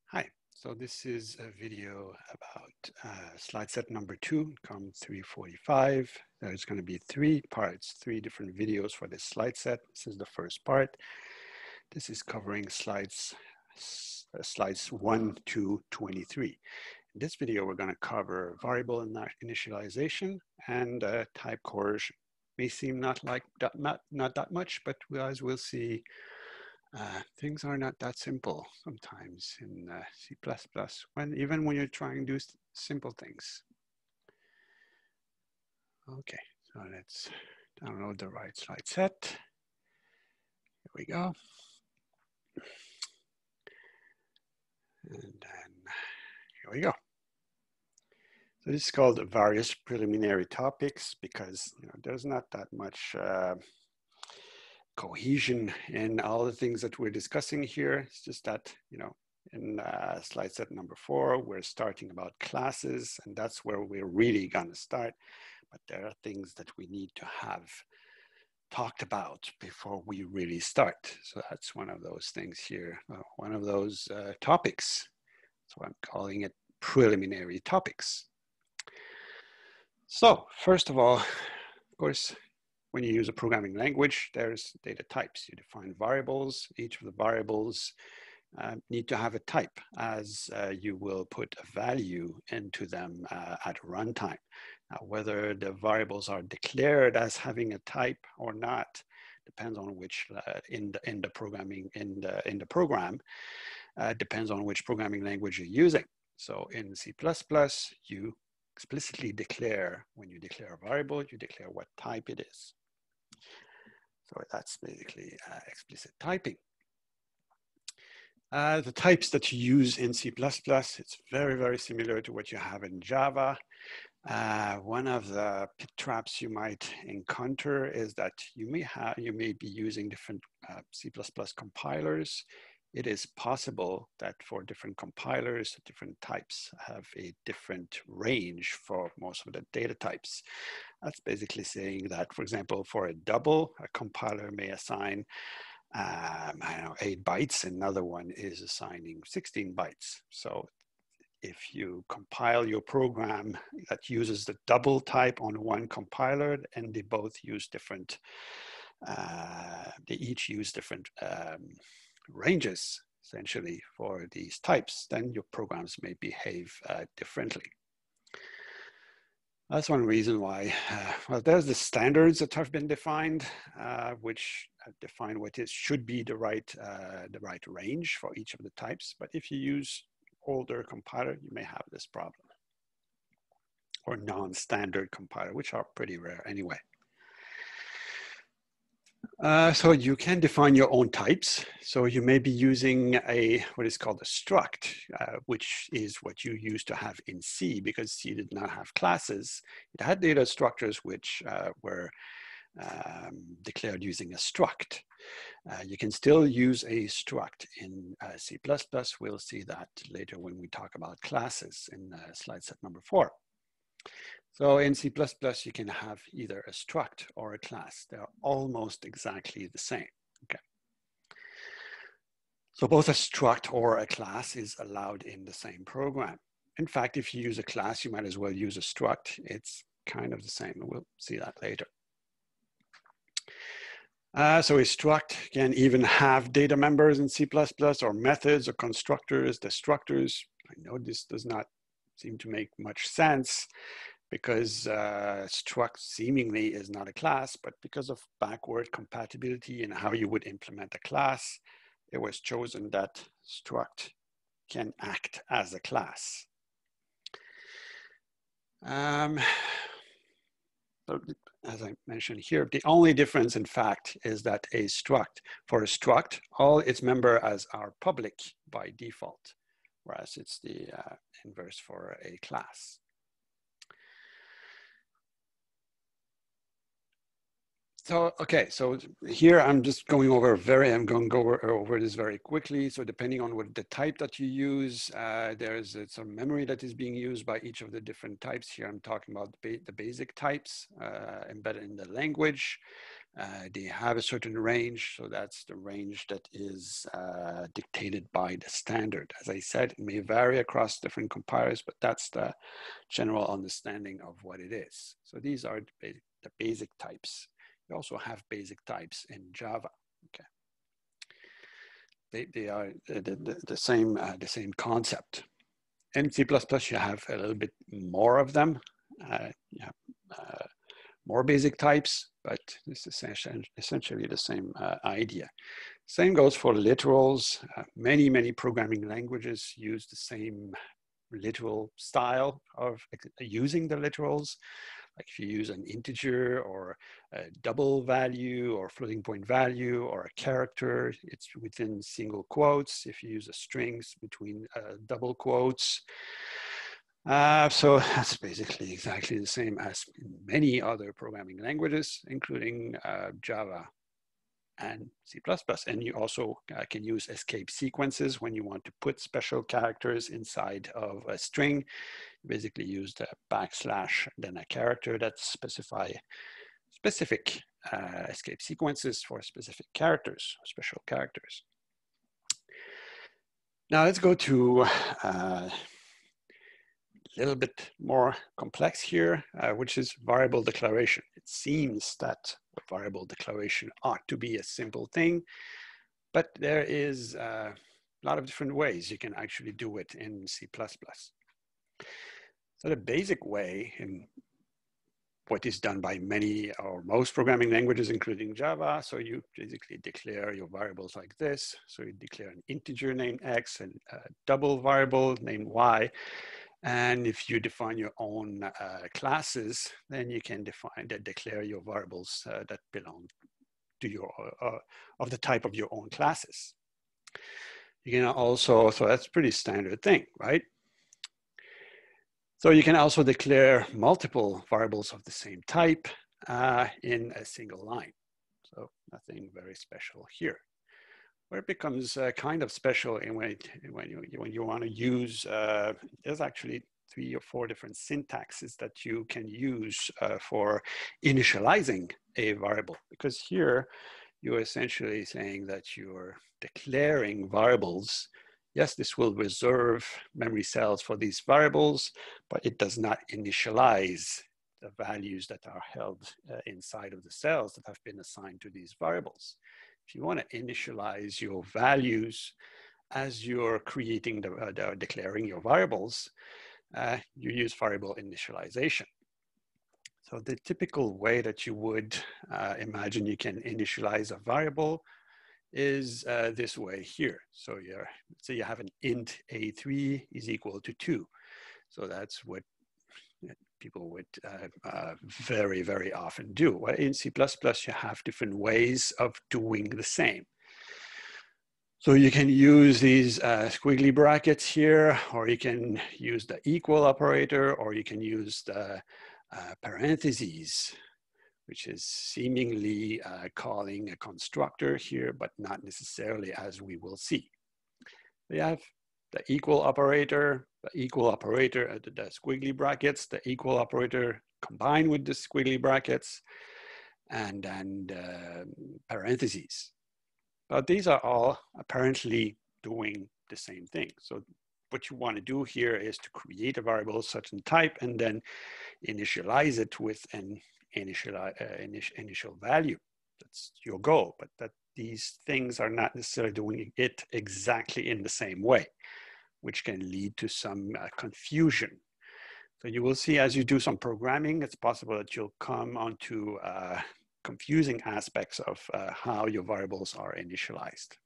Hi, so this is a video about slide set number 2, COMP345. There's going to be 3 parts, 3 different videos for this slide set. This is the first part. This is covering slides 1 to 23. In this video, we're going to cover variable initialization and type coercion. May seem not that much, but as we'll see, things are not that simple sometimes in C++, even when you're trying to do simple things. Okay, so let's download the right slide set. Here we go. And then here we go. So this is called various preliminary topics because there's not that much cohesion in all the things that we're discussing here. It's just that, in slide set number 4, we're starting about classes, and that's where we're really going to start. But there are things that we need to have talked about before we really start. So that's one of those things here, one of those topics. So I'm calling it preliminary topics. So first of all, of course, when you use a programming language, there's data types. You define variables. Each of the variables need to have a type, as you will put a value into them at runtime. Now, whether the variables are declared as having a type or not depends on which in the program depends on which programming language you're using. So in C++, you explicitly declare, when you declare a variable, you declare what type it is. So that's basically explicit typing. The types that you use in C++, it's very, very similar to what you have in Java. One of the pit traps you might encounter is that you may be using different C++ compilers. It is possible that for different compilers, different types have a different range for most of the data types. That's basically saying that, for example, for a double, a compiler may assign 8 bytes, another one is assigning 16 bytes. So if you compile your program that uses the double type on one compiler and they both use different, they each use different ranges essentially for these types, then your programs may behave differently. That's one reason why, well, there's the standards that have been defined, which define what should be the right range for each of the types. But if you use older compiler, you may have this problem, or non-standard compiler, which are pretty rare anyway. So you can define your own types. So you may be using what is called a struct, which is what you used to have in C, because C did not have classes. It had data structures which were declared using a struct. You can still use a struct in C++. We'll see that later when we talk about classes in slide set number 4. So in C++, you can have either a struct or a class. They're almost exactly the same. Okay. So both a struct or a class is allowed in the same program. In fact, if you use a class, you might as well use a struct. It's kind of the same. We'll see that later. So a struct can even have data members in C++, or methods or constructors, destructors. I know this does not seem to make much sense, because struct seemingly is not a class, but because of backward compatibility and how you would implement a class, it was chosen that struct can act as a class. So as I mentioned here, the only difference, in fact, is that for a struct, all its members are public by default, whereas it's the inverse for a class. So, okay, so here I'm just going over I'm going to go over this very quickly. So depending on what the type that you use, there's some memory that is being used by each of the different types. Here I'm talking about the basic types embedded in the language. They have a certain range, so that's the range that is dictated by the standard. As I said, it may vary across different compilers, but that's the general understanding of what it is. So these are the basic types. You also have basic types in Java. Okay, they are the same concept. In C++, you have a little bit more of them. You have more basic types, but this is essentially the same idea. Same goes for literals. Many programming languages use the same literal style of using the literals. Like if you use an integer or a double value or floating point value or a character, it's within single quotes. If you use a strings between double quotes. So that's basically exactly the same as in many other programming languages, including Java and C++. And you also can use escape sequences when you want to put special characters inside of a string. You basically use the backslash, then a character that specify specific escape sequences for specific characters, special characters. Now let's go to a little bit more complex here, which is variable declaration. It seems that a variable declaration ought to be a simple thing, but there is a lot of different ways you can actually do it in C++. So the basic way, in what is done by many or most programming languages, including Java, so you basically declare your variables like this. So you declare an integer named X and a double variable named Y. And if you define your own classes, then you can declare your variables that belong to your, of the type of your own classes. You can also, so that's a pretty standard thing, right? So you can also declare multiple variables of the same type in a single line. So nothing very special here. Where it becomes kind of special in when you want to use, there's actually 3 or 4 different syntaxes that you can use for initializing a variable. Because here, you're essentially saying that you're declaring variables. Yes, this will reserve memory cells for these variables, but it does not initialize the values that are held inside of the cells that have been assigned to these variables. If you want to initialize your values as you're creating declaring your variables, you use variable initialization. So the typical way that you would imagine you can initialize a variable is this way here. So let's say you have an int a3 is equal to 2. So that's what people would very, very often do. Well, in C++, you have different ways of doing the same. So you can use these squiggly brackets here, or you can use the equal operator, or you can use the parentheses, which is seemingly calling a constructor here, but not necessarily, as we will see. We have the equal operator, the squiggly brackets, the equal operator combined with the squiggly brackets, and then parentheses. But these are all apparently doing the same thing. So what you want to do here is to create a variable of certain type and then initialize it with an initial value. That's your goal, but these things are not necessarily doing it exactly in the same way, which can lead to some confusion. So you will see as you do some programming, it's possible that you'll come onto confusing aspects of how your variables are initialized.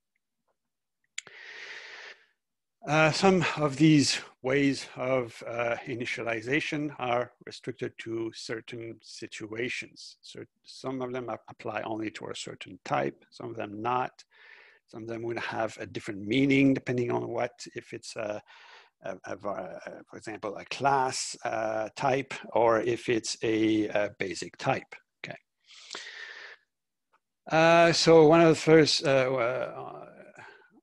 Some of these ways of initialization are restricted to certain situations. So some of them apply only to a certain type, some of them not. Some of them will have a different meaning depending on what, if it's for example, a class type, or if it's a basic type. Okay. So one of the first,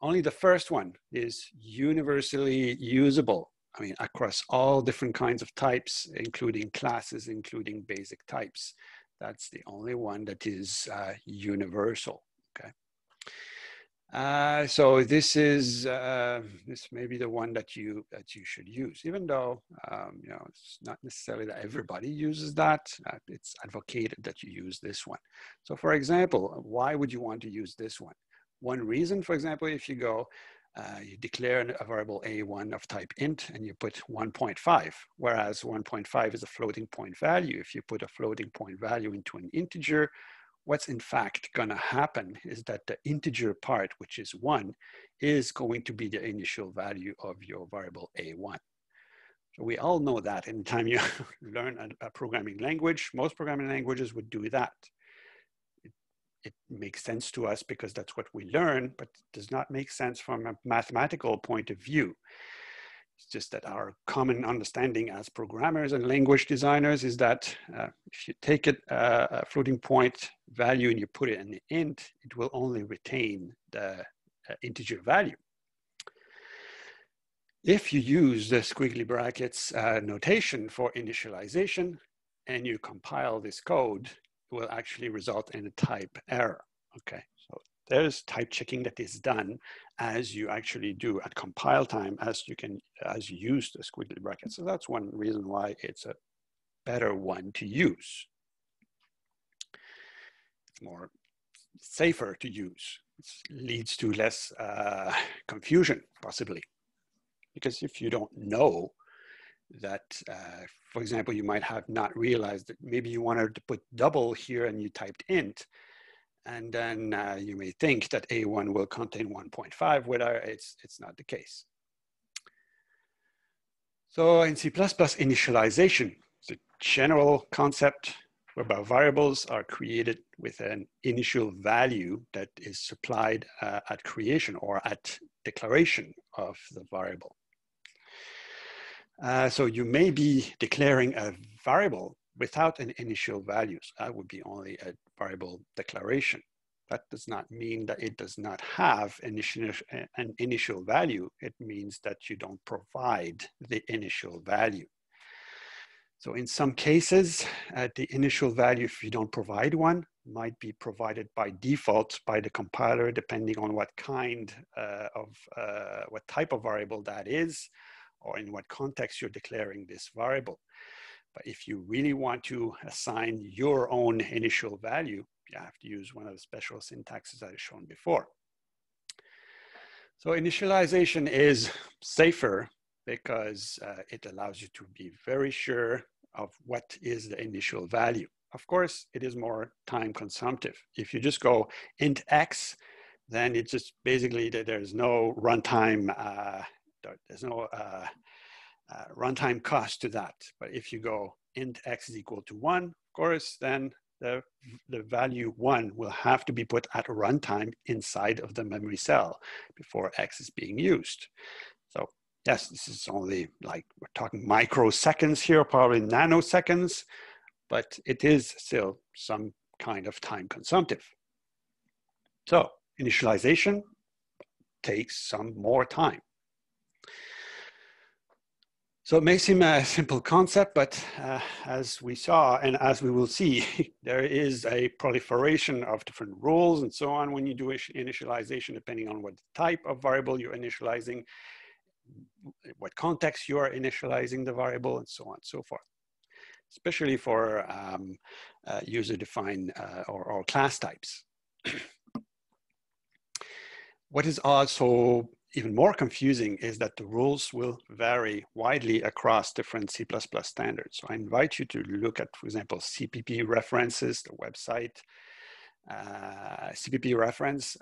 only the first one is universally usable. I mean, across all different kinds of types, including classes, including basic types. That's the only one that is universal, okay? So this is this may be the one that you should use, even though you know, it's not necessarily that everybody uses that. It's advocated that you use this one. So for example, why would you want to use this one? One reason, for example, if you go, you declare a variable a1 of type int and you put 1.5, whereas 1.5 is a floating point value. If you put a floating point value into an integer, what's in fact going to happen is that the integer part, which is 1, is going to be the initial value of your variable a1. So we all know that anytime you learn a programming language, most programming languages would do that. It makes sense to us because that's what we learn, but it does not make sense from a mathematical point of view. It's just that our common understanding as programmers and language designers is that if you take a floating point value and you put it in the int, it will only retain the integer value. If you use the squiggly brackets notation for initialization and you compile this code, it will actually result in a type error, okay? So there's type checking that is done as you actually do at compile time, as you use the squiggly brackets. So that's one reason why it's a better one to use. It's more safer to use. It leads to less confusion, possibly. Because if you don't know that, for example, you might have not realized that maybe you wanted to put double here and you typed int, and then you may think that A1 will contain 1.5, whether it's not the case. So in C++, initialization is a general concept whereby variables are created with an initial value that is supplied at creation or at declaration of the variable. So you may be declaring a variable without an initial value. So that would be only a variable declaration. That does not mean that it does not have an initial value. It means that you don't provide the initial value. So in some cases, the initial value, if you don't provide one, might be provided by default by the compiler, depending on what kind what type of variable that is, or in what context you're declaring this variable. But if you really want to assign your own initial value, you have to use one of the special syntaxes that I shown before. So initialization is safer because it allows you to be very sure of what is the initial value. Of course, it is more time consumptive. If you just go int x, then it's just basically that there's no runtime runtime cost to that. But if you go int x is equal to 1, of course, then the value 1 will have to be put at runtime inside of the memory cell before x is being used. So yes, this is only like, we're talking microseconds here, probably nanoseconds, but it is still some kind of time consumptive. So initialization takes some more time. So it may seem a simple concept, but as we saw, and as we will see, there is a proliferation of different rules and so on when you do initialization, depending on what type of variable you're initializing, what context you are initializing the variable, and so on and so forth, especially for user-defined or class types. What is also even more confusing is that the rules will vary widely across different C++ standards. So I invite you to look at, for example, CPP references, the website, CPP reference.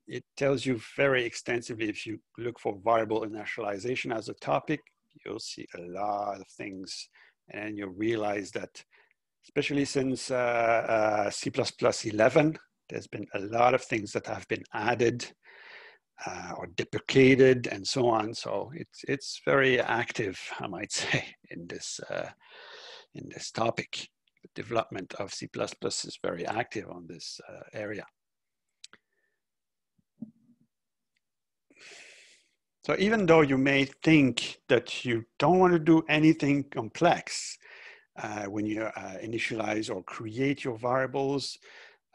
It tells you very extensively, if you look for variable initialization as a topic, you'll see a lot of things, and you'll realize that, especially since C++ 11, there's been a lot of things that have been added or deprecated and so on. So it's very active, I might say, in this topic. The development of C++ is very active on this area. So even though you may think that you don't want to do anything complex, when you initialize or create your variables.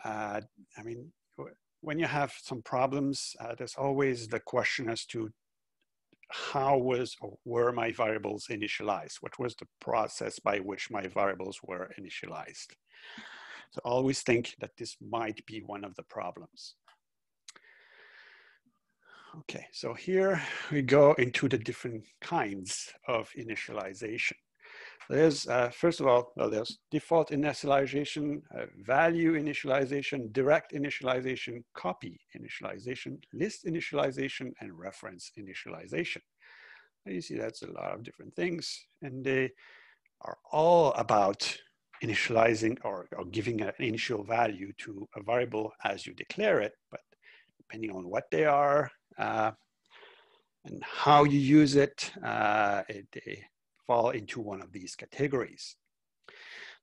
I mean, when you have some problems, there's always the question as to how was or were my variables initialized? What was the process by which my variables were initialized? So always think that this might be one of the problems. Okay, so here we go into the different kinds of initialization. There's, first of all, well, there's default initialization, value initialization, direct initialization, copy initialization, list initialization, and reference initialization. And you see that's a lot of different things, and they are all about initializing or giving an initial value to a variable as you declare it, but depending on what they are and how you use it, they fall into one of these categories.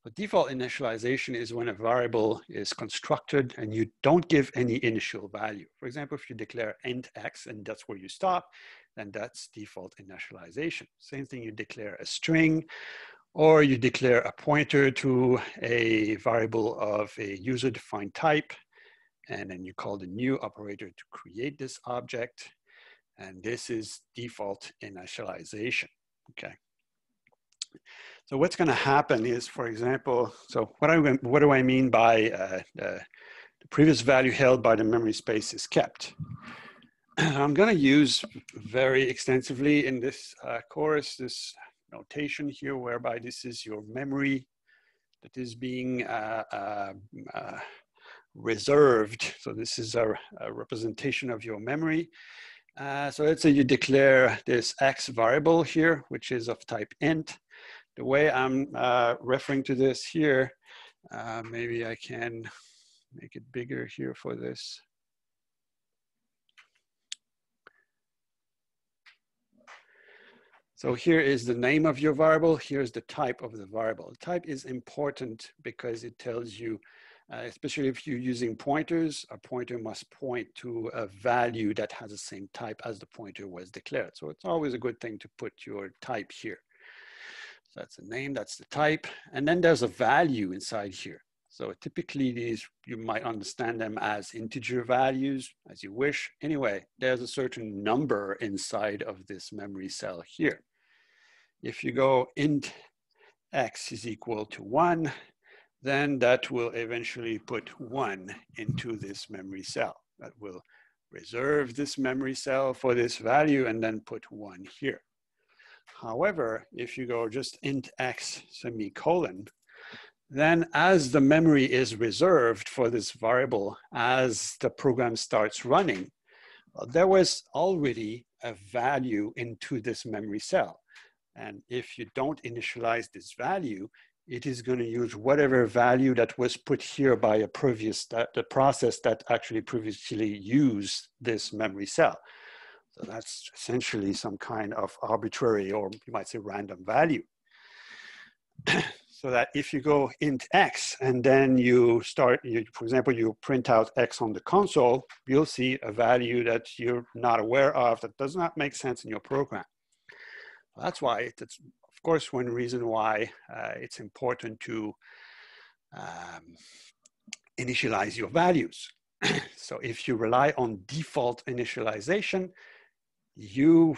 The default initialization is when a variable is constructed and you don't give any initial value. For example, if you declare int x and that's where you stop, then that's default initialization. Same thing, you declare a string, or you declare a pointer to a variable of a user-defined type, and then you call the new operator to create this object, and this is default initialization, okay? So what's going to happen is, for example, so what do I mean by the previous value held by the memory space is kept? I'm going to use very extensively in this course this notation here, whereby this is your memory that is being reserved. So this is a representation of your memory. So let's say you declare this x variable here, which is of type int. The way I'm referring to this here, maybe I can make it bigger here for this. So here is the name of your variable. Here's the type of the variable. The type is important because it tells you, especially if you're using pointers, a pointer must point to a value that has the same type as the pointer was declared. So it's always a good thing to put your type here. So that's the name, that's the type. And then there's a value inside here. So typically these, you might understand them as integer values as you wish. Anyway, there's a certain number inside of this memory cell here. If you go int x is equal to 1, then that will eventually put 1 into this memory cell. That will reserve this memory cell for this value and then put 1 here. However, if you go just int x semicolon, then as the memory is reserved for this variable, as the program starts running, well, there was already a value into this memory cell. And if you don't initialize this value, it is going to use whatever value that was put here by a previous, the process that actually previously used this memory cell. So that's essentially some kind of arbitrary, or you might say random value. So that if you go int x and then you start, for example, you print out x on the console, you'll see a value that you're not aware of, that does not make sense in your program. That's why it's, of course, one reason why it's important to initialize your values. So if you rely on default initialization, you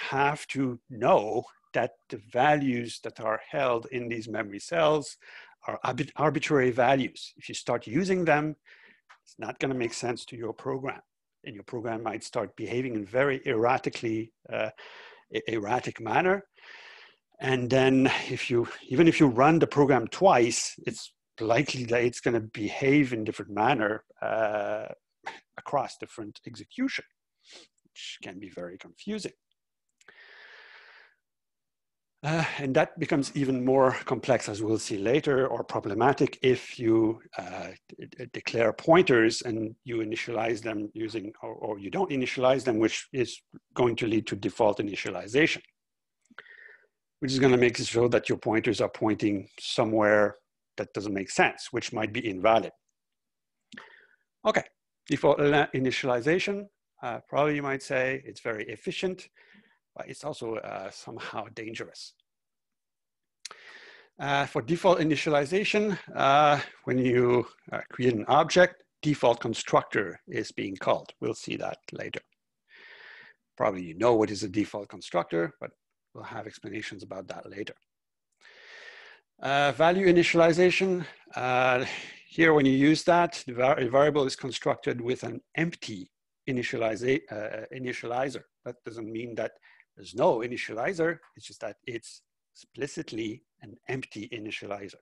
have to know that the values that are held in these memory cells are arbitrary values. If you start using them, it's not going to make sense to your program. And your program might start behaving in very erratic manner. And then even if you run the program twice, it's likely that it's going to behave in different manner across different execution, which can be very confusing. And that becomes even more complex, as we'll see later, or problematic if you declare pointers and you initialize them using, or you don't initialize them, which is going to lead to default initialization, which is going to make it so that your pointers are pointing somewhere that doesn't make sense, which might be invalid. Okay, default initialization, probably you might say it's very efficient, but it's also somehow dangerous. For default initialization, when you create an object, default constructor is being called. We'll see that later. Probably you know what is a default constructor, but we'll have explanations about that later. Value initialization. Here, when you use that, the variable is constructed with an empty initializer. That doesn't mean that there's no initializer. It's just that it's explicitly an empty initializer.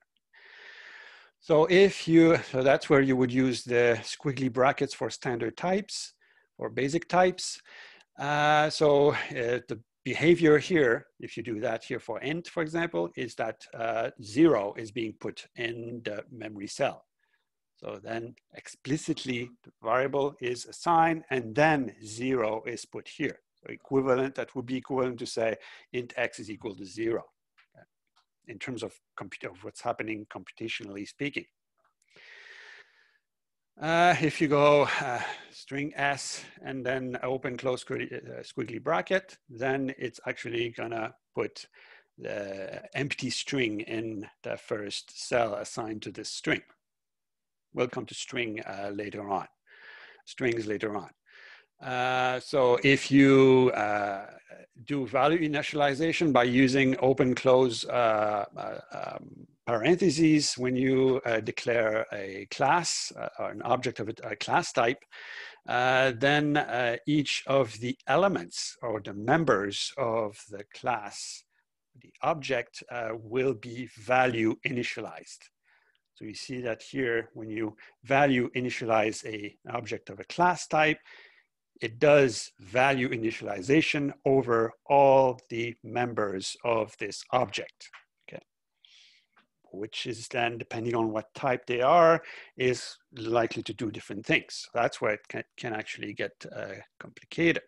So that's where you would use the squiggly brackets for standard types or basic types. The behavior here, if you do that here for int, for example, is that 0 is being put in the memory cell. So then explicitly the variable is assigned and then 0 is put here. So equivalent, that would be equivalent to say int x is equal to 0 in terms of what's happening computationally speaking. If you go string s and then open close squiggly bracket, then it's actually gonna put the empty string in the first cell assigned to this string. We'll come to string later on, strings later on. So if you do value initialization by using open close parentheses when you declare a class or an object of a class type, then each of the elements or the members of the class, the object, will be value initialized. So you see that here, when you value initialize an object of a class type, it does value initialization over all the members of this object, okay? Which is then, depending on what type they are, is likely to do different things. That's where it can actually get complicated.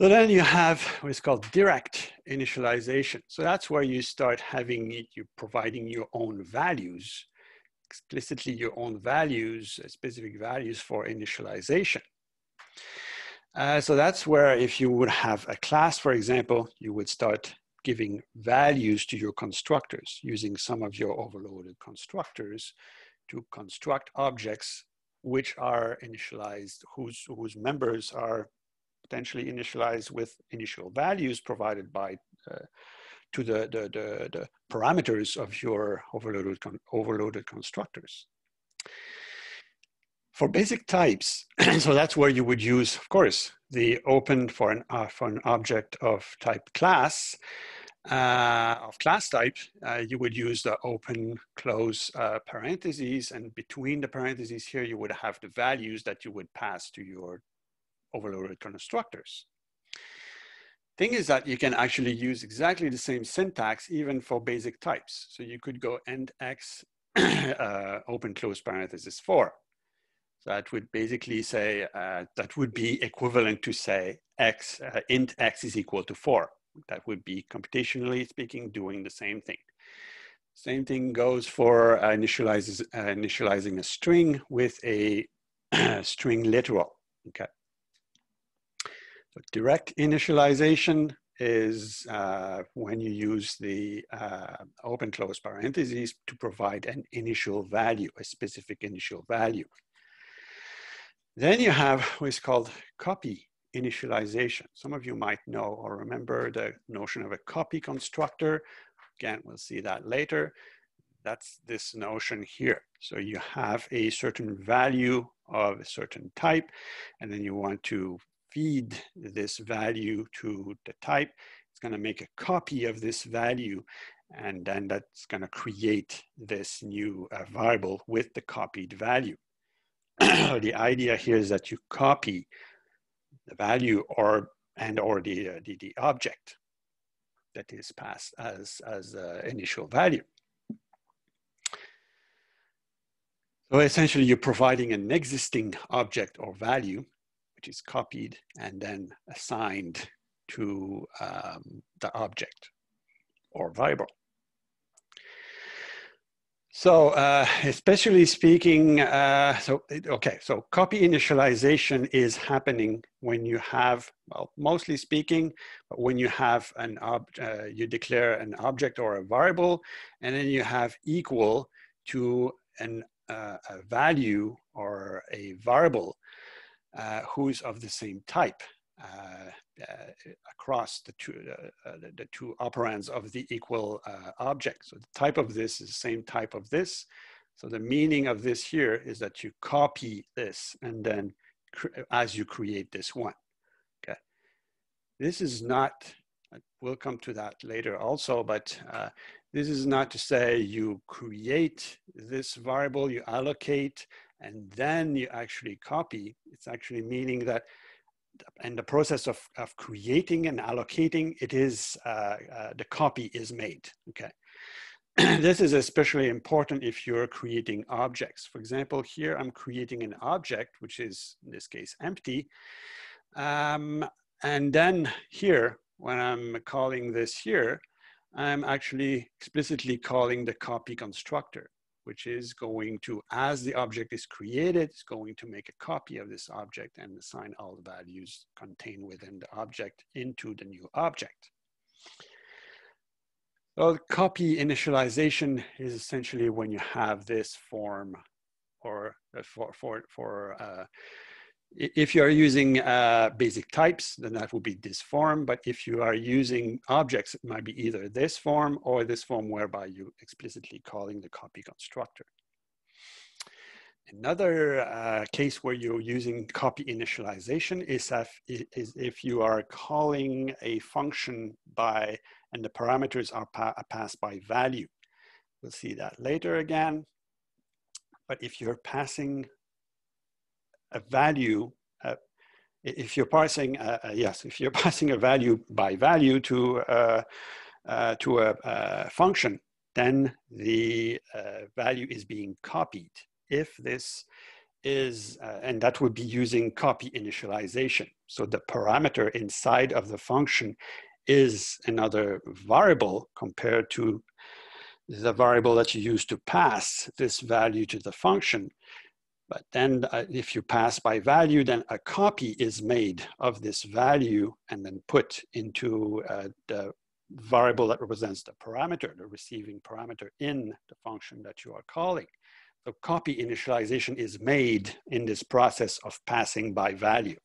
So then you have what's called direct initialization. So that's where you start having you providing your own values, explicitly your own values, specific values for initialization. So that's where if you would have a class, for example, you would start giving values to your constructors using some of your overloaded constructors to construct objects which are initialized, whose members are potentially initialized with initial values provided by to the parameters of your overloaded constructors. For basic types, so that's where you would use, of course, the open for an object of type class, of class type, you would use the open close parentheses, and between the parentheses here, you would have the values that you would pass to your overloaded constructors. Thing is that you can actually use exactly the same syntax even for basic types. So you could go int x open close parenthesis 4. So that would basically say, that would be equivalent to say x, int x is equal to 4. That would be computationally speaking doing the same thing. Same thing goes for initializing a string with a string literal, okay? So direct initialization is when you use the open close parentheses to provide an initial value, a specific initial value. Then you have what's called copy initialization. Some of you might know or remember the notion of a copy constructor. Again, we'll see that later. That's this notion here. So you have a certain value of a certain type, and then you want to feed this value to the type. It's going to make a copy of this value, and then that's going to create this new variable with the copied value. The idea here is that you copy the value or the object that is passed as initial value. So essentially, you're providing an existing object or value, which is copied and then assigned to the object or variable. So especially speaking, so copy initialization is happening when you have, well, mostly speaking, but when you have you declare an object or a variable, and then you have equal to a value or a variable who's of the same type across the two operands of the equal object. So the type of this is the same type of this. So the meaning of this here is that you copy this and then as you create this one, okay? This is not, we'll come to that later also, but this is not to say you create this variable, you allocate, and then you actually copy. It's actually meaning that in the process of creating and allocating, it is, the copy is made, okay? This is especially important if you're creating objects. For example, here I'm creating an object, which is in this case empty. And then here, when I'm calling this here, I'm actually explicitly calling the copy constructor, which is going to, as the object is created, it's going to make a copy of this object and assign all the values contained within the object into the new object. So copy initialization is essentially when you have this form, or if you are using basic types, then that will be this form. But if you are using objects, it might be either this form or this form whereby you explicitly calling the copy constructor. Another case where you're using copy initialization is if you are calling a function by, and the parameters are passed by value. We'll see that later again. But if you're passing a value, if you're passing, if you're passing a value by value to a function, then the value is being copied. If this is, and that would be using copy initialization. So the parameter inside of the function is another variable compared to the variable that you use to pass this value to the function. But then if you pass by value, then a copy is made of this value and then put into the variable that represents the parameter, the receiving parameter in the function that you are calling. So copy initialization is made in this process of passing by value.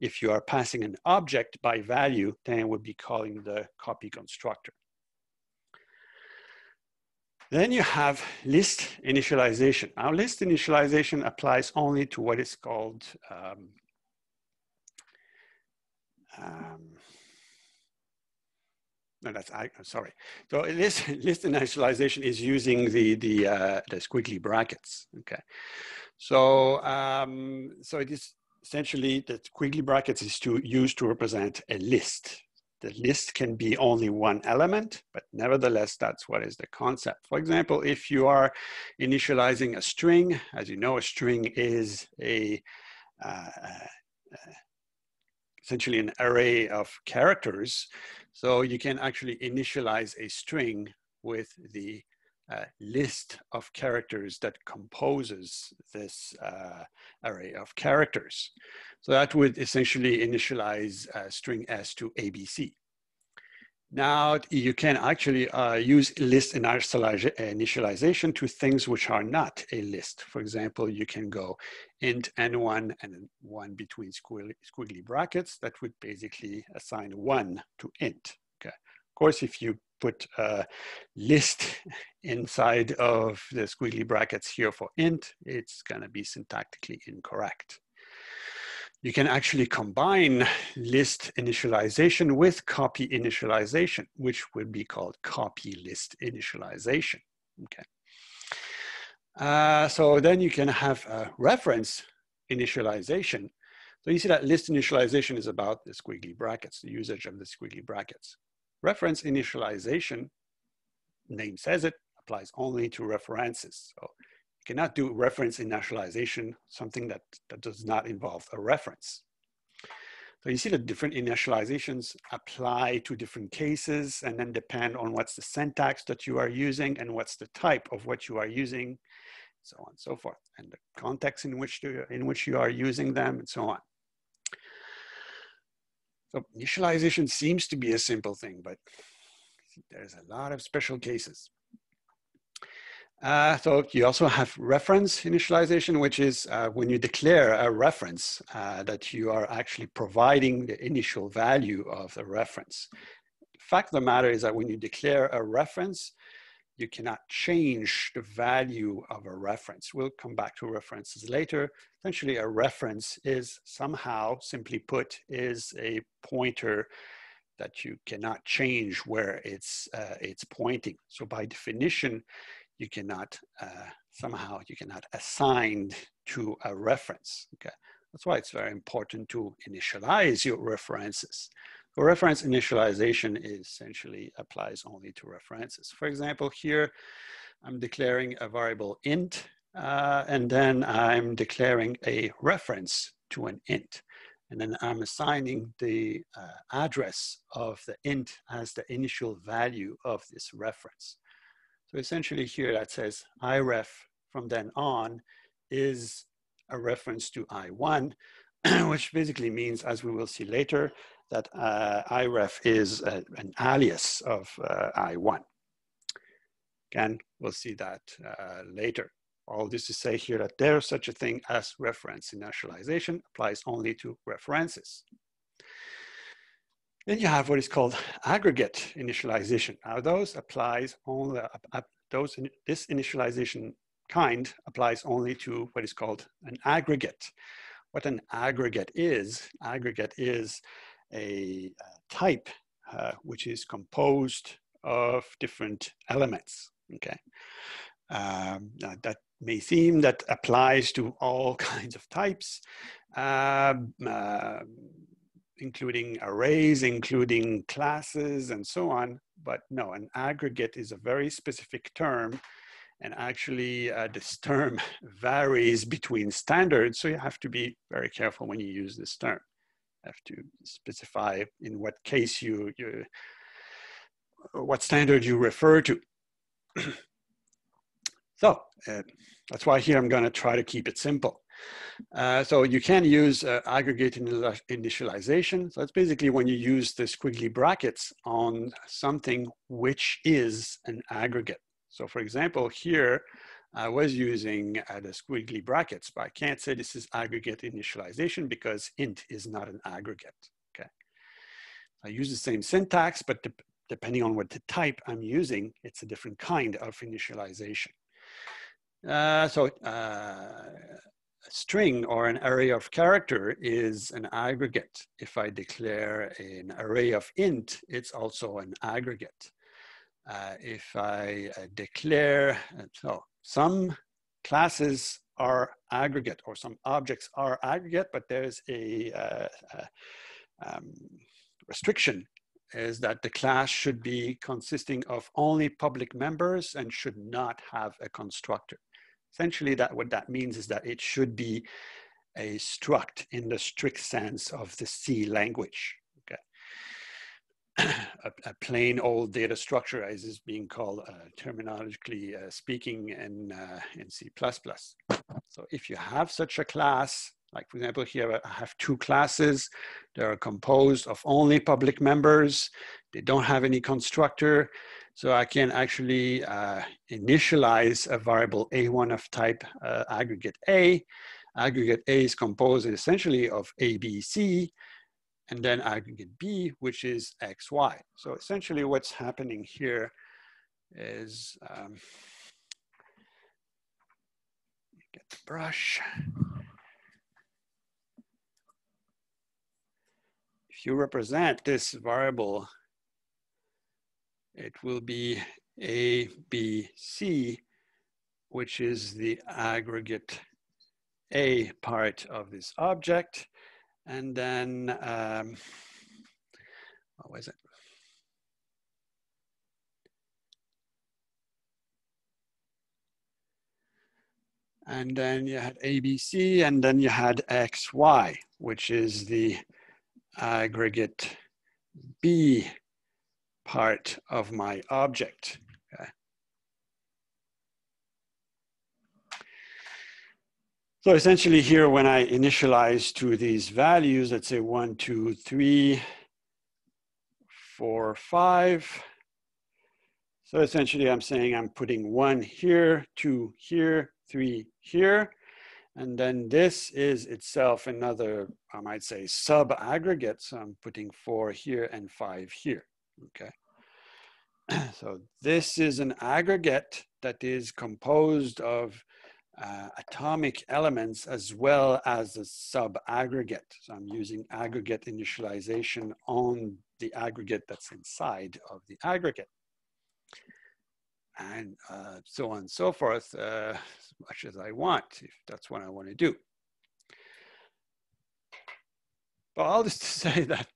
If you are passing an object by value, then it would be calling the copy constructor. Then you have list initialization. Now, list initialization applies only to what is called no, that's, sorry. So list initialization is using the squiggly brackets, okay? So, so it is essentially the squiggly brackets is used to represent a list. The list can be only one element, but nevertheless, that's what is the concept. For example, if you are initializing a string, as you know, a string is essentially an array of characters. So you can actually initialize a string with the list of characters that composes this array of characters. So that would essentially initialize string S to ABC. Now you can actually use list initialization to things which are not a list. For example, you can go int n1 and 1 between squiggly brackets. That would basically assign 1 to int. Okay. Of course, if you put a list inside of the squiggly brackets here for int, it's going to be syntactically incorrect. You can actually combine list initialization with copy initialization, which would be called copy list initialization. Okay. So then you can have a reference initialization. So you see that list initialization is about the squiggly brackets, the usage of the squiggly brackets. Reference initialization, name says it, applies only to references. So you cannot do reference initialization, something that does not involve a reference. So you see that different initializations apply to different cases and then depend on what's the syntax that you are using and what's the type of what you are using, so on and so forth, and the context in which you are using them and so on. So initialization seems to be a simple thing, but there's a lot of special cases. So you also have reference initialization, which is when you declare a reference that you are actually providing the initial value of the reference. The fact of the matter is that when you declare a reference, you cannot change the value of a reference. We'll come back to references later. Essentially, a reference is somehow, simply put, is a pointer that you cannot change where it's pointing. So by definition, you cannot somehow you cannot assign to a reference. Okay, that's why it's very important to initialize your references. So reference initialization essentially applies only to references. For example, here I'm declaring a variable int, and then I'm declaring a reference to an int. And then I'm assigning the address of the int as the initial value of this reference. So essentially here that says iref from then on is a reference to I1, which basically means, as we will see later, that iref is an alias of I1. Again, we'll see that later. All this to say here that there's such a thing as reference initialization, applies only to references. Then you have what is called aggregate initialization. Now those applies only, this initialization kind applies only to what is called an aggregate. What an aggregate is a type which is composed of different elements, okay? That may seem that applies to all kinds of types, including arrays, including classes, and so on. But no, an aggregate is a very specific term. And actually, this term varies between standards. So you have to be very careful when you use this term. You have to specify in what case what standard you refer to. So that's why here I'm going to try to keep it simple. So you can use aggregate initialization. So that's basically when you use the squiggly brackets on something which is an aggregate. So for example, here I was using the squiggly brackets, but I can't say this is aggregate initialization because int is not an aggregate. Okay, I use the same syntax, but depending on what the type I'm using, it's a different kind of initialization. A string or an array of character is an aggregate. If I declare an array of int, it's also an aggregate. If I declare, so some classes are aggregate or some objects are aggregate, but there's a restriction, is that the class should be consisting of only public members and should not have a constructor. Essentially, what that means is that it should be a struct in the strict sense of the C language. Okay, a plain old data structure, as is being called terminologically speaking in C++. So if you have such a class, like for example here I have two classes, they are composed of only public members, they don't have any constructor. So I can actually initialize a variable A1 of type aggregate A. Aggregate A is composed essentially of A, B, C, and then aggregate B, which is X, Y. So essentially what's happening here is, get the brush. If you represent this variable, it will be A, B, C, which is the aggregate A part of this object. And then, what was it? And then you had ABC, and then you had XY, which is the aggregate B part of my object. Okay. So essentially here, when I initialize to these values, let's say 1, 2, 3, 4, 5. So essentially I'm saying I'm putting 1 here, 2 here, 3 here. And then this is itself another, I might say, sub-aggregate. So I'm putting 4 here and 5 here, okay? So this is an aggregate that is composed of atomic elements as well as a sub-aggregate. So I'm using aggregate initialization on the aggregate that's inside of the aggregate. And so on and so forth, as much as I want, if that's what I want to do. But all this to say that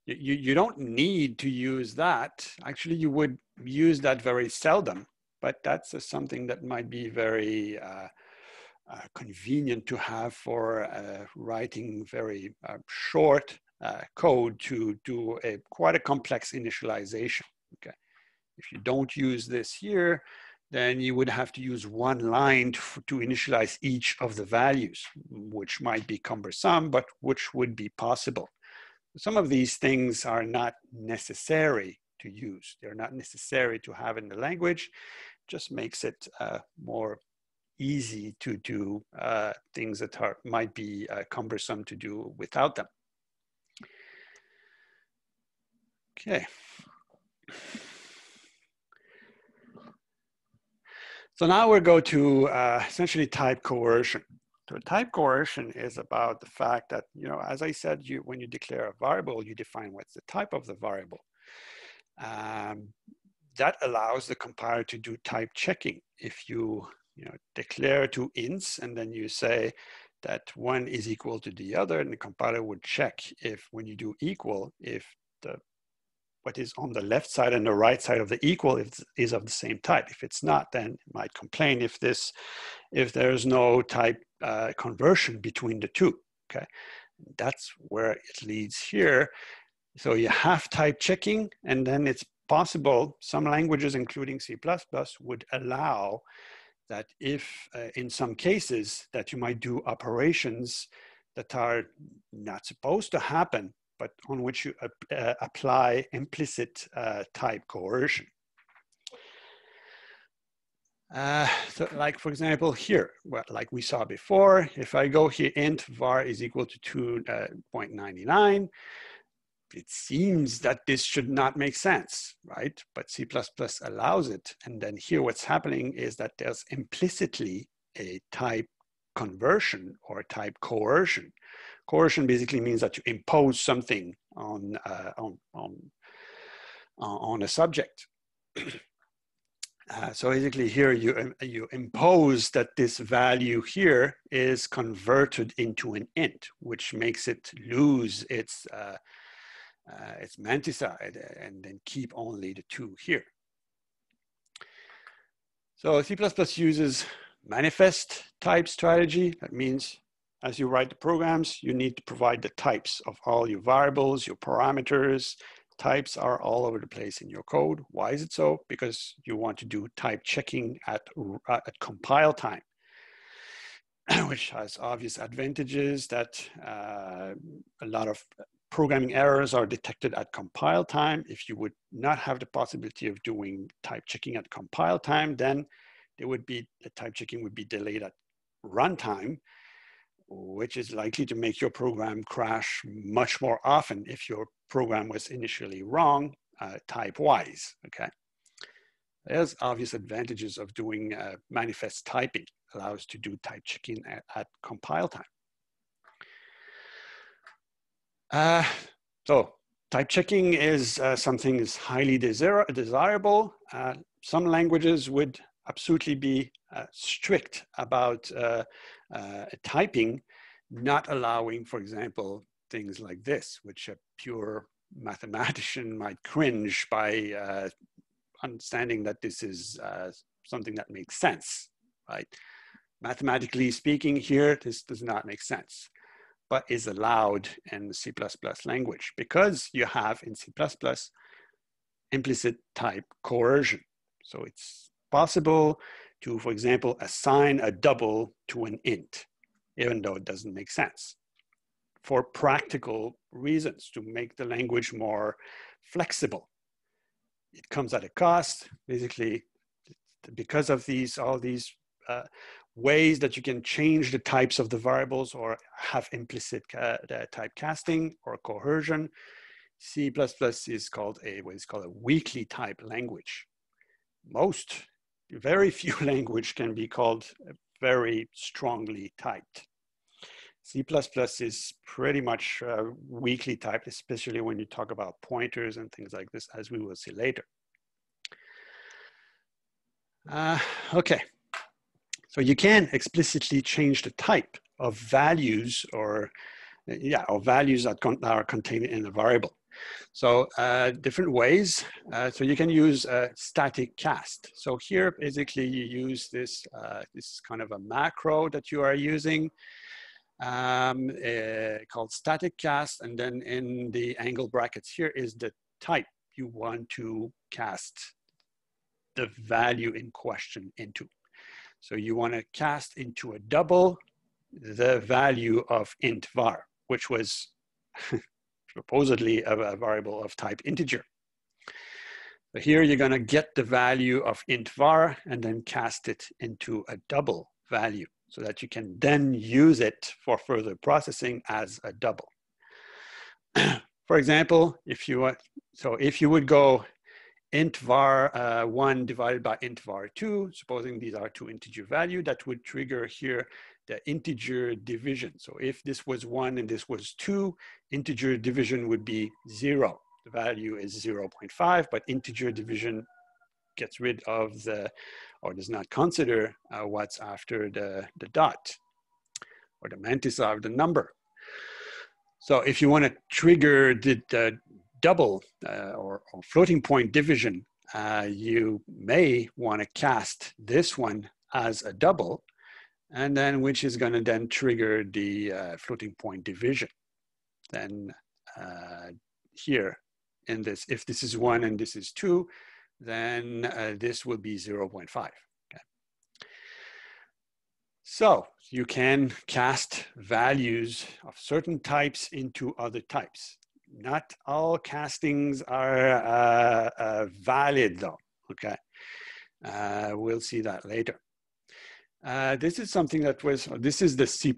you don't need to use that. Actually, you would use that very seldom, but that's something that might be very convenient to have for writing very short code to do quite a complex initialization, okay? If you don't use this here, then you would have to use one line to initialize each of the values, which might be cumbersome, but which would be possible. Some of these things are not necessary to use. They're not necessary to have in the language. Just makes it more easy to do things that might be cumbersome to do without them. Okay. So now we'll go to essentially type coercion. So type coercion is about the fact that, you know, as I said, when you declare a variable, you define what's the type of the variable. That allows the compiler to do type checking. If you declare two ints and then you say that one is equal to the other, and the compiler would check if, when you do equal, if what is on the left side and the right side of the equal is of the same type. If it's not, then it might complain if there's no type conversion between the two, okay? That's where it leads here. So you have type checking, and then it's possible, some languages, including C++, would allow that if, in some cases, that you might do operations that are not supposed to happen, but on which you apply implicit type coercion. So like, for example, here, well, like we saw before, if I go here, int var is equal to 2.99, it seems that this should not make sense, right? But C++ allows it. And then here what's happening is that there's implicitly a type conversion or type coercion. Coercion basically means that you impose something on a subject. So basically here you impose that this value here is converted into an int, which makes it lose its manticide and then keep only the 2 here. So C++ uses manifest type strategy. That means as you write the programs, you need to provide the types of all your variables, your parameters. Types are all over the place in your code. Why is it so? Because you want to do type checking at compile time, which has obvious advantages that a lot of programming errors are detected at compile time. If you would not have the possibility of doing type checking at compile time, then the type checking would be delayed at runtime, which is likely to make your program crash much more often if your program was initially wrong type-wise, okay? There's obvious advantages of doing manifest typing, allows to do type checking at compile time. So type checking is something is highly desirable. Some languages would absolutely be strict about typing, not allowing, for example, things like this, which a pure mathematician might cringe by understanding that this is something that makes sense, right? Mathematically speaking here, this does not make sense. but is allowed in the C++ language because you have in C++ implicit type coercion. So it's possible to, for example, assign a double to an int, even though it doesn't make sense, for practical reasons, to make the language more flexible. It comes at a cost, basically, because of all these ways that you can change the types of the variables or have implicit typecasting or coercion. C++ is called what is called a weakly type language. Very few language can be called very strongly typed. C++ is pretty much weakly typed, especially when you talk about pointers and things like this, as we will see later. Okay, so you can explicitly change the type of values or values that are contained in a variable. So different ways. So you can use static cast. So here, basically, you use this kind of a macro that you are using called static cast, and then in the angle brackets here is the type you want to cast the value in question into. So you want to cast into a double the value of int var, which was supposedly a variable of type integer. So here you're going to get the value of int var and then cast it into a double value so that you can then use it for further processing as a double. For example, if you would go int var 1 divided by int var 2, supposing these are two integer value, that would trigger here the integer division. So if this was 1 and this was 2, integer division would be 0. The value is 0.5, but integer division gets rid of or does not consider what's after the dot or the mantis of the number. So if you want to trigger the double or floating point division, you may want to cast this one as a double, and then which is going to then trigger the floating point division. Then here in this, if this is 1 and this is 2, then this will be 0.5. Okay. So you can cast values of certain types into other types. Not all castings are valid though, okay? We'll see that later. This is something this is the C++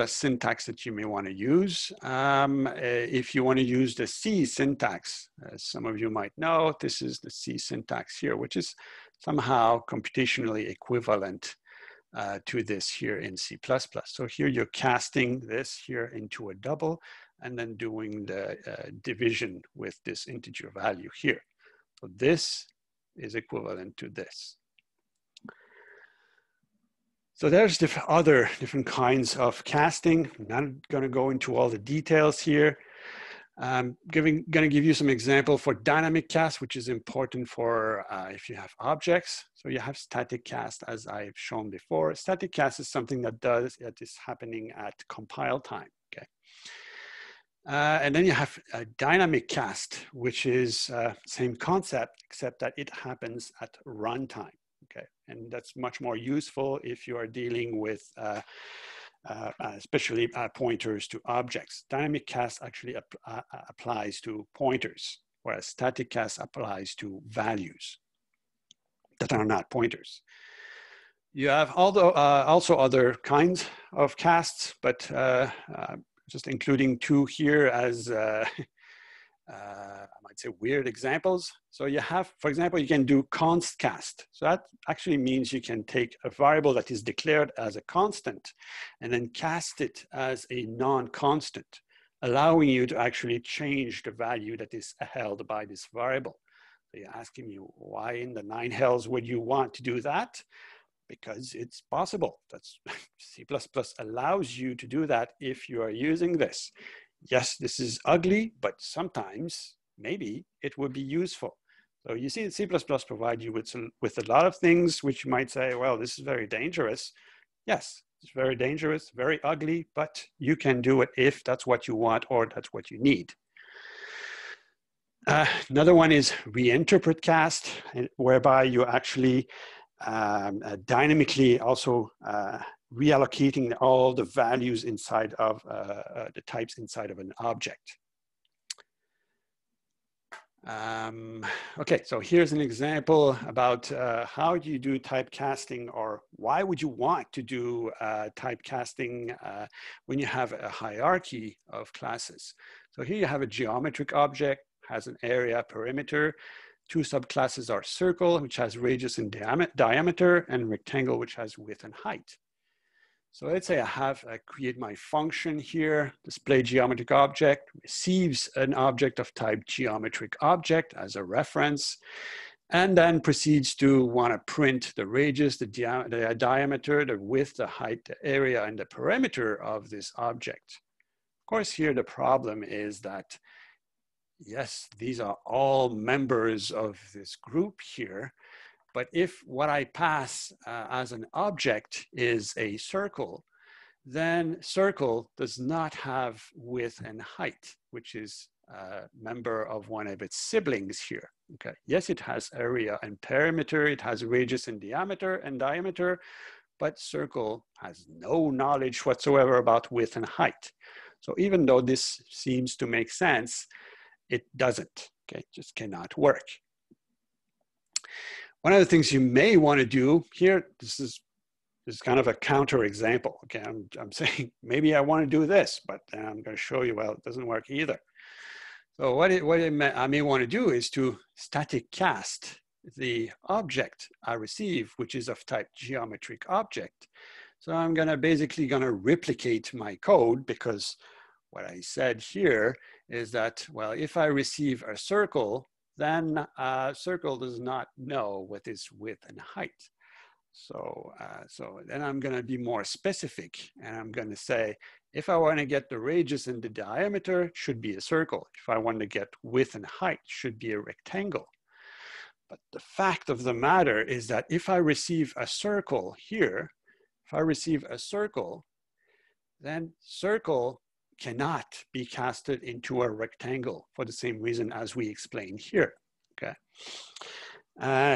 syntax that you may want to use. If you want to use the C syntax, as some of you might know, this is the C syntax here, which is somehow computationally equivalent to this here in C++. So here you're casting this here into a double and then doing the division with this integer value here. So this is equivalent to this. So there's different kinds of casting. I'm not going to go into all the details here. I'm going to give you some example for dynamic cast, which is important for if you have objects. So you have static cast, as I've shown before. Static cast is something that is happening at compile time. Okay. And then you have a dynamic cast, which is same concept, except that it happens at runtime. Okay, and that's much more useful if you are dealing with especially pointers to objects. Dynamic cast actually applies to pointers, whereas static cast applies to values that are not pointers. You have also other kinds of casts, but just including two here as I might say weird examples. So you have, for example, you can do const cast. So that actually means you can take a variable that is declared as a constant and then cast it as a non-constant, allowing you to actually change the value that is held by this variable. So you're asking me, why in the 9 hells would you want to do that? Because it's possible. That's C++ allows you to do that if you are using this. Yes, this is ugly, but sometimes maybe it would be useful. So you see, C++ provide you with a lot of things which you might say, well, this is very dangerous. Yes, It's very dangerous, very ugly, but you can do it if that's what you want or that's what you need. Another one is reinterpret cast, whereby you actually dynamically also reallocating all the values inside of the types inside of an object. Okay, so here's an example about how do you do typecasting, or why would you want to do typecasting when you have a hierarchy of classes. So here you have a geometric object, has an area, perimeter. Two subclasses are circle, which has radius and diameter, and rectangle, which has width and height. So let's say I create my function here, display geometric object, receives an object of type geometric object as a reference, and then proceeds to want to print the radius, the diameter, the width, the height, the area, and the perimeter of this object. Of course, here the problem is that, yes, these are all members of this group here. But if what I pass as an object is a circle, then circle does not have width and height, which is a member of one of its siblings here. Okay. Yes, it has area and perimeter, it has radius and diameter, but circle has no knowledge whatsoever about width and height. So even though this seems to make sense, it doesn't. Okay, it just cannot work. One of the things you may want to do here, this is kind of a counter example. Okay, I'm saying maybe I want to do this, but then I'm going to show you, well, it doesn't work either. So what I may want to do is to static cast the object I receive, which is of type geometric object. So I'm basically going to replicate my code, because what I said here is that, well, if I receive a circle, then a circle does not know what is width and height. So then I'm going to be more specific, and I'm going to say, if I want to get the radius and the diameter, it should be a circle. If I want to get width and height, it should be a rectangle. But the fact of the matter is that if I receive a circle here, then circle cannot be casted into a rectangle for the same reason as we explained here. Okay.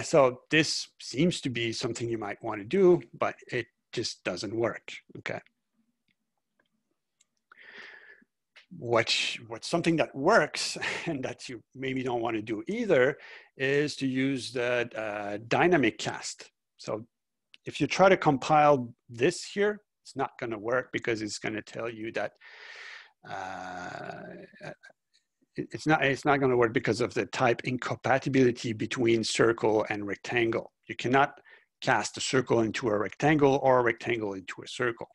So this seems to be something you might want to do, but it just doesn't work. Okay. What's something that works and that you maybe don't want to do either is to use the dynamic cast. So if you try to compile this here, it's not going to work, because it's going to tell you that it's not going to work because of the type incompatibility between circle and rectangle. You cannot cast a circle into a rectangle or a rectangle into a circle.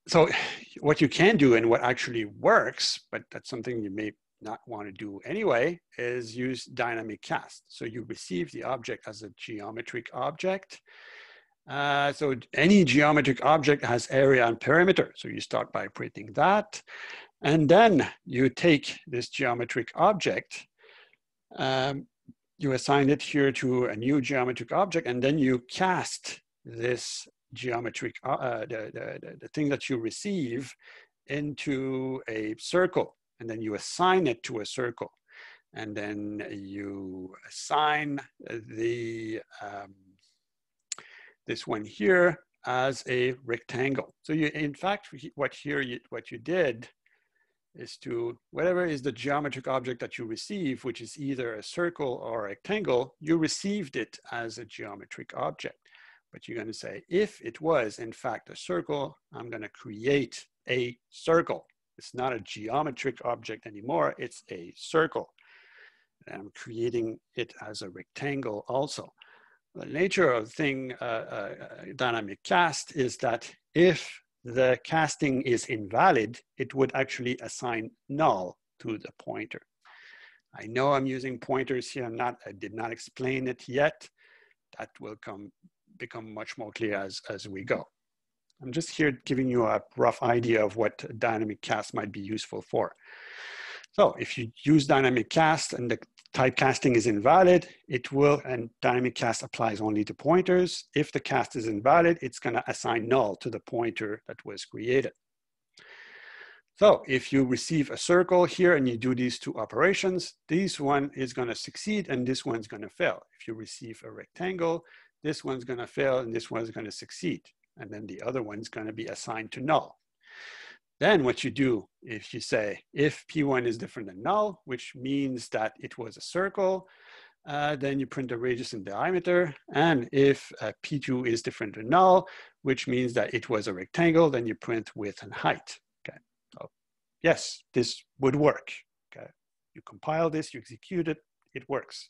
So what you can do, and what actually works, but that's something you may not want to do anyway, is use dynamic cast. So you receive the object as a geometric object. So any geometric object has area and perimeter. So you start by printing that. And then you take this geometric object, you assign it here to a new geometric object, and then you cast this geometric, the thing that you receive into a circle, and then you assign it to a circle. And then you assign the this one here as a rectangle. So you, in fact, what you did is to, whatever is the geometric object that you receive, which is either a circle or a rectangle, you received it as a geometric object. But you're going to say, if it was in fact a circle, I'm going to create a circle. It's not a geometric object anymore, it's a circle. And I'm creating it as a rectangle also. The nature of dynamic cast is that if the casting is invalid, it would actually assign null to the pointer. I know I'm using pointers here. I did not explain it yet. That will become much more clear as we go. I'm just here giving you a rough idea of what dynamic cast might be useful for. So if you use dynamic cast and the typecasting is invalid, it will, and dynamic cast applies only to pointers. If the cast is invalid, it's going to assign null to the pointer that was created. So if you receive a circle here and you do these two operations, this one is going to succeed and this one's going to fail. If you receive a rectangle, this one's going to fail and this one's going to succeed. And then the other one's going to be assigned to null. Then what you do, if you say, if P1 is different than null, which means that it was a circle, then you print the radius and diameter. And if P2 is different than null, which means that it was a rectangle, then you print width and height. Okay, so yes, this would work. Okay, you compile this, you execute it, it works.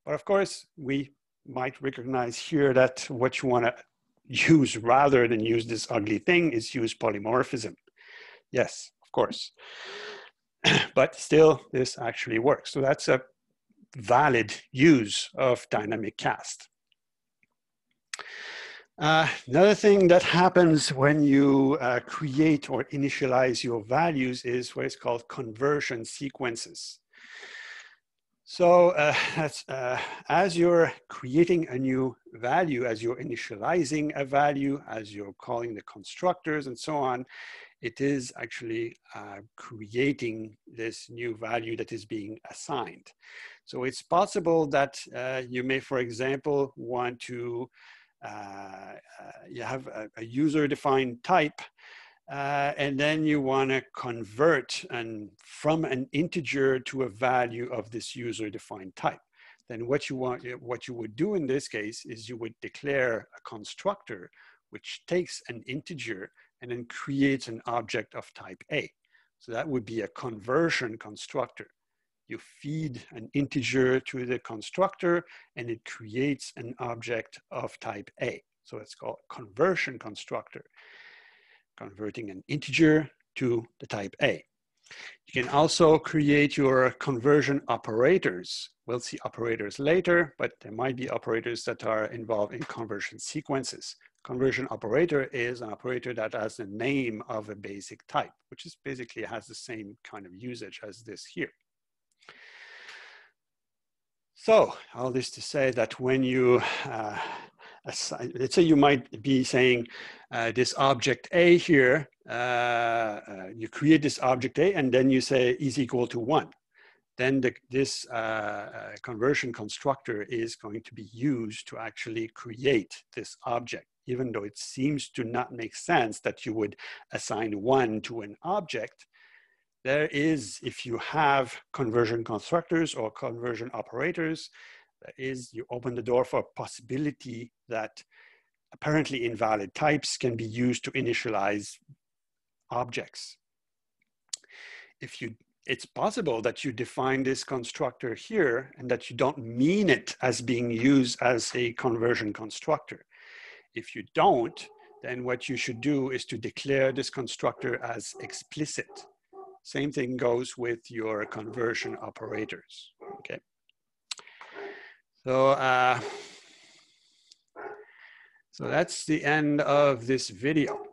But of course, we might recognize here that what you want to use rather than use this ugly thing is use polymorphism. Yes, of course. But still, this actually works. So that's a valid use of dynamic cast. Another thing that happens when you create or initialize your values is what is called conversion sequences. So as you're creating a new value, as you're initializing a value, as you're calling the constructors and so on, it is actually creating this new value that is being assigned. So it's possible that you may, for example, want to, you have a user-defined type, and then you want to convert from an integer to a value of this user-defined type. Then what you would do in this case is you would declare a constructor which takes an integer and then creates an object of type A. So that would be a conversion constructor. You feed an integer to the constructor and it creates an object of type A. So it's called conversion constructor, converting an integer to the type A. You can also create your conversion operators. We'll see operators later, but there might be operators that are involved in conversion sequences. Conversion operator is an operator that has the name of a basic type, which is basically has the same kind of usage as this here. So all this to say that when you let's say you might be saying this object A here, you create this object A and then you say is equal to 1. Then this conversion constructor is going to be used to actually create this object, even though it seems to not make sense that you would assign 1 to an object. There is, if you have conversion constructors or conversion operators, you open the door for a possibility that apparently invalid types can be used to initialize objects. It's possible that you define this constructor here and that you don't mean it as being used as a conversion constructor. If you don't, then what you should do is to declare this constructor as explicit. Same thing goes with your conversion operators, okay? So, so that's the end of this video.